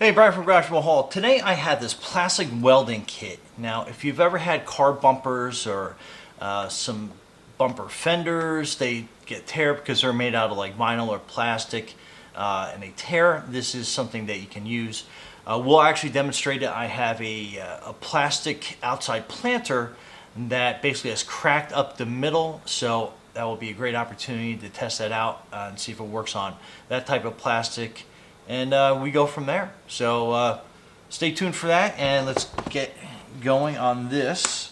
Hey, Brian from Garage Hall. Today I had this plastic welding kit. Now, if you've ever had car bumpers or some bumper fenders, they get tear because they're made out of like vinyl or plastic, and they tear. This is something that you can use. We'll actually demonstrate it. I have a plastic outside planter that basically has cracked up the middle, so that will be a great opportunity to test that out and see if it works on that type of plastic. And we go from there. So stay tuned for that, and let's get going on this.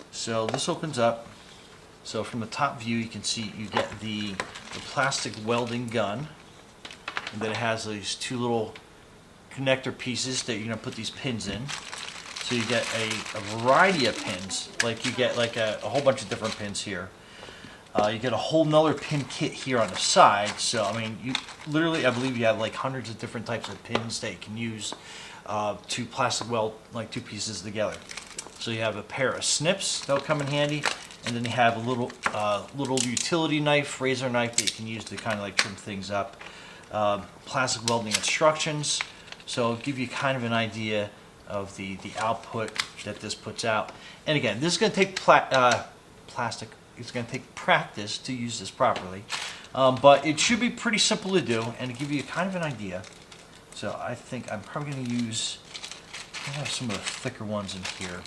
So this opens up. So from the top view, you can see you get the plastic welding gun, and then it has these two little connector pieces that you're going to put these pins in. So you get a variety of pins, like you get like a whole bunch of different pins here. You get a whole nother pin kit here on the side. So I mean, you literally, I believe you have like hundreds of different types of pins that you can use to plastic weld like two pieces together. So you have a pair of snips that'll come in handy, and then you have a little utility knife, razor knife that you can use to kind of like trim things up. Plastic welding instructions, so it'll give you kind of an idea of the output that this puts out. And again, this is going to take plastic. It's going to take practice to use this properly, but it should be pretty simple to do and to give you kind of an idea. So I think I'm probably going to use, I have some of the thicker ones in here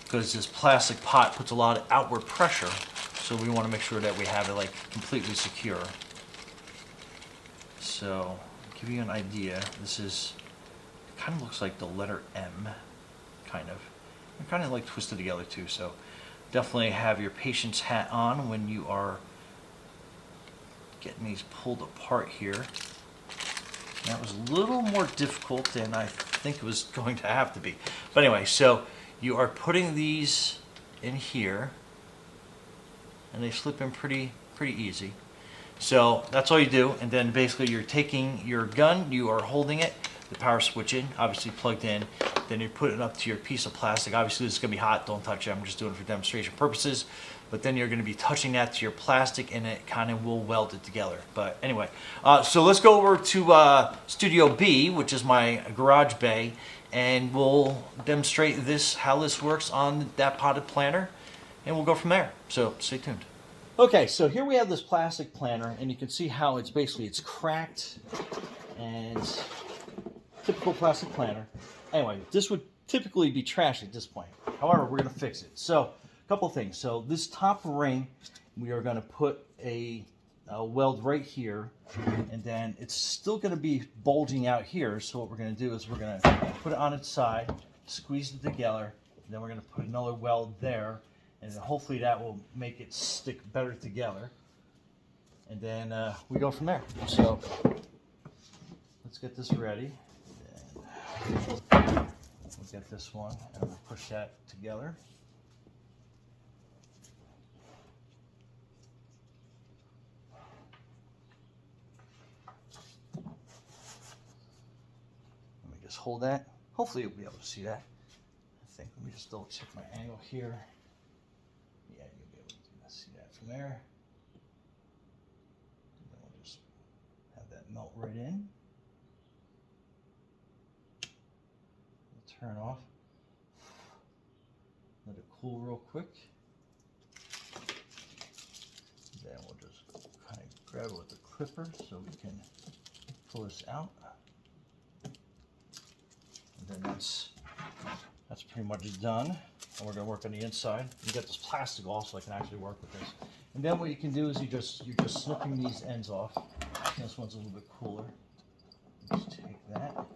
because this plastic pot puts a lot of outward pressure, so we want to make sure that we have it like completely secure. So to give you an idea, this is, it kind of looks like the letter M, kind of. They're kind of like twisted together too, so definitely have your patience hat on when you are getting these pulled apart here. That was a little more difficult than I think it was going to have to be. But anyway, so you are putting these in here, and they slip in pretty easy. So that's all you do, and then basically you're taking your gun, you are holding it, the power switch in, obviously plugged in, then you're putting it up to your piece of plastic. Obviously this is going to be hot, don't touch it, I'm just doing it for demonstration purposes. But then you're going to be touching that to your plastic, and it kind of will weld it together. But anyway, so let's go over to Studio B, which is my garage bay, and we'll demonstrate this, how this works on that potted planter, and we'll go from there. So stay tuned. Okay, so here we have this plastic planter, and you can see how it's basically, it's cracked, and typical plastic planter. Anyway, this would typically be trash at this point. However, we're going to fix it. So, a couple of things. So, this top ring, we are going to put a weld right here, and then it's still going to be bulging out here. So, what we're going to do is we're going to put it on its side, squeeze it together, and then we're going to put another weld there, and then hopefully that will make it stick better together. And then we go from there. So, let's get this ready. We'll get this one and we'll push that together. Let me just hold that. Hopefully you'll be able to see that. I think, let me just double check my angle here. Yeah, you'll be able to see that from there. And then we'll just have that melt right in. Turn off. Let it cool real quick. Then we'll just kind of grab it with the clipper so we can pull this out. And then that's pretty much done. And we're going to work on the inside. You get this plastic off so I can actually work with this. And then what you can do is you're just snipping these ends off. This one's a little bit cooler. Just take that.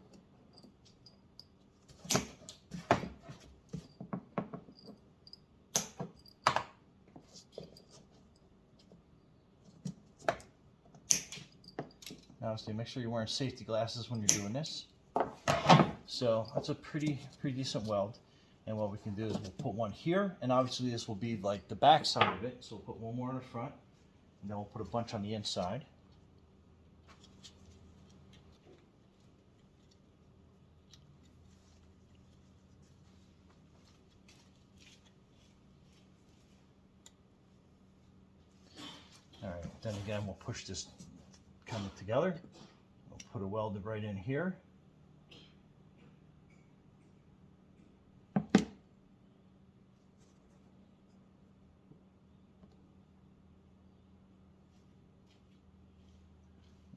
Obviously, make sure you're wearing safety glasses when you're doing this. So that's a pretty decent weld. And what we can do is we'll put one here, and obviously this will be like the back side of it. So we'll put one more in the front, and then we'll put a bunch on the inside. All right, then again, we'll push this kind of together. We'll put it welded right in here.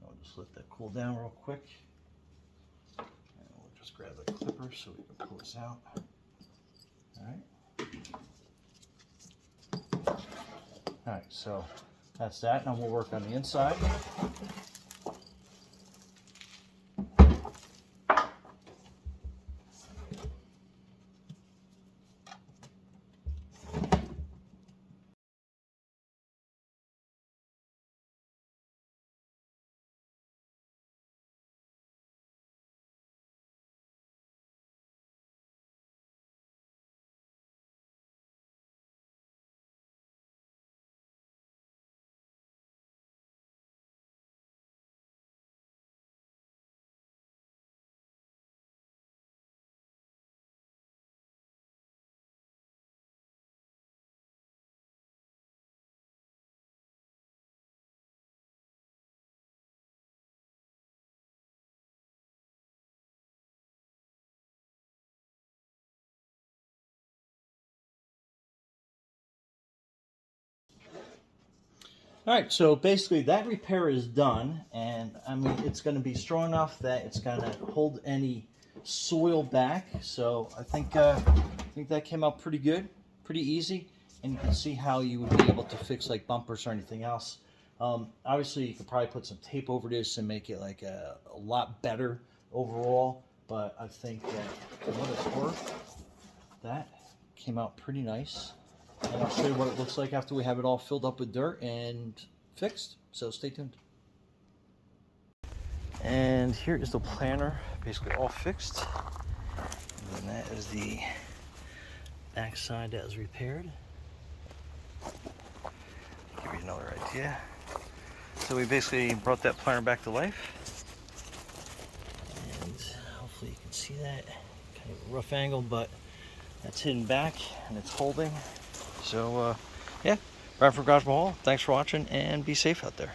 I'll just let that cool down real quick. And we'll just grab the clipper so we can pull this out. All right, so that's that. Now we'll work on the inside. All right, so basically that repair is done, and I mean it's going to be strong enough that it's going to hold any soil back. So I think that came out pretty good, pretty easy, and you can see how you would be able to fix like bumpers or anything else. Obviously, you could probably put some tape over this and make it like a lot better overall. But I think that for what it's worth, that came out pretty nice. And I'll show you what it looks like after we have it all filled up with dirt and fixed. So stay tuned. And here is the planter, basically all fixed. And that is the back side that was repaired. Give you another idea. So we basically brought that planter back to life. And hopefully you can see that. Kind of a rough angle, but that's hidden back and it's holding. So, yeah, Bradford Garage Mahal, thanks for watching and be safe out there.